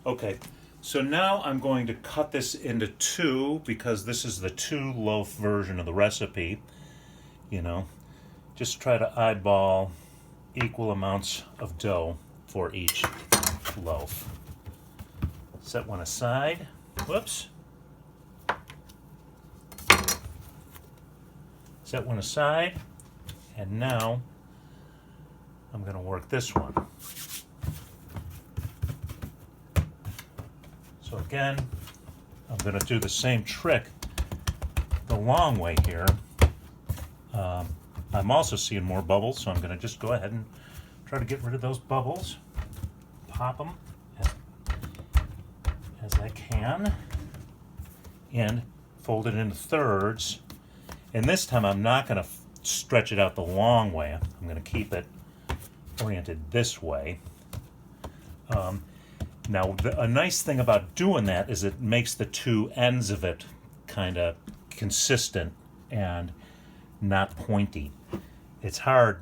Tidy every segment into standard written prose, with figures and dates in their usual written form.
Okay, so now I'm going to cut this into two because this is the 2-loaf version of the recipe. You know, just try to eyeball equal amounts of dough for each loaf. Set one aside. Whoops. Set one aside. And now I'm going to work this one. So again, I'm going to do the same trick the long way here. I'm also seeing more bubbles, so I'm going to just go ahead and try to get rid of those bubbles. Pop them as I can and fold it into thirds. And this time I'm not going to stretch it out the long way. I'm going to keep it oriented this way. Now, a nice thing about doing that is it makes the two ends of it kind of consistent and not pointy. It's hard.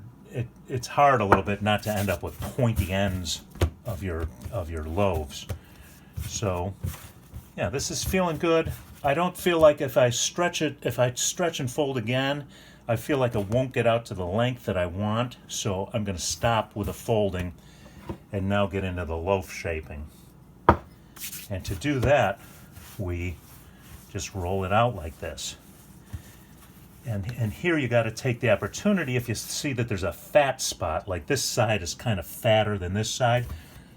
It's hard a little bit not to end up with pointy ends of your loaves. So, yeah, this is feeling good. I don't feel like if I stretch and fold again, I feel like it won't get out to the length that I want. So I'm going to stop with the folding and now get into the loaf shaping. And to do that, we just roll it out like this. And here you got to take the opportunity, if you see that there's a fat spot, like this side is kind of fatter than this side,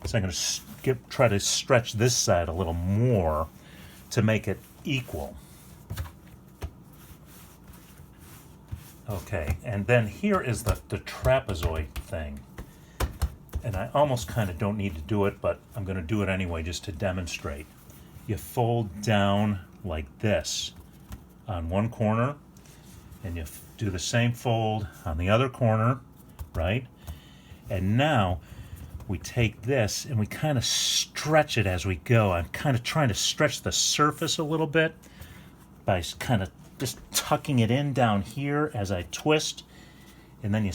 so I'm going to try to stretch this side a little more to make it equal. Okay, and then here is the trapezoid thing. And I almost kind of don't need to do it, but I'm going to do it anyway just to demonstrate. You fold down like this on one corner, and you do the same fold on the other corner, right? And now we take this and we kind of stretch it as we go. I'm kind of trying to stretch the surface a little bit by kind of just tucking it in down here as I twist, and then you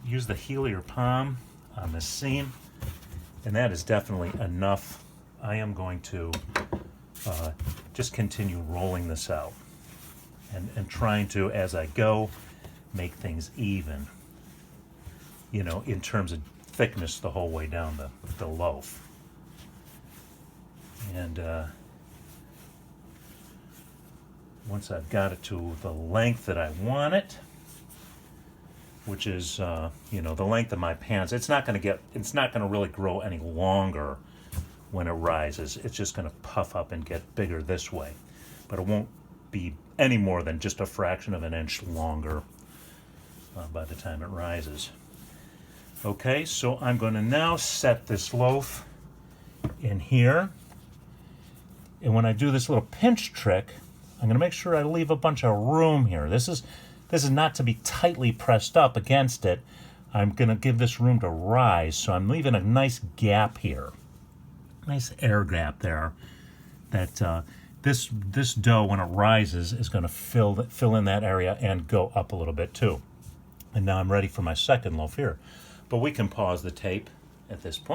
use the heel of your palm on the seam, and that is definitely enough. I am going to just continue rolling this out and trying to, as I go, make things even, you know, in terms of thickness the whole way down the loaf. And once I've got it to the length that I want it, which is you know, the length of my pans, it's not going to really grow any longer when it rises. It's just going to puff up and get bigger this way, but it won't be any more than just a fraction of an inch longer by the time it rises. Okay, so I'm going to now set this loaf in here, and when I do this little pinch trick, I'm going to make sure I leave a bunch of room here. This is not to be tightly pressed up against it. I'm going to give this room to rise, so I'm leaving a nice gap here, nice air gap there. That this dough, when it rises, is going to fill in that area and go up a little bit too. And now I'm ready for my second loaf here. But we can pause the tape at this point.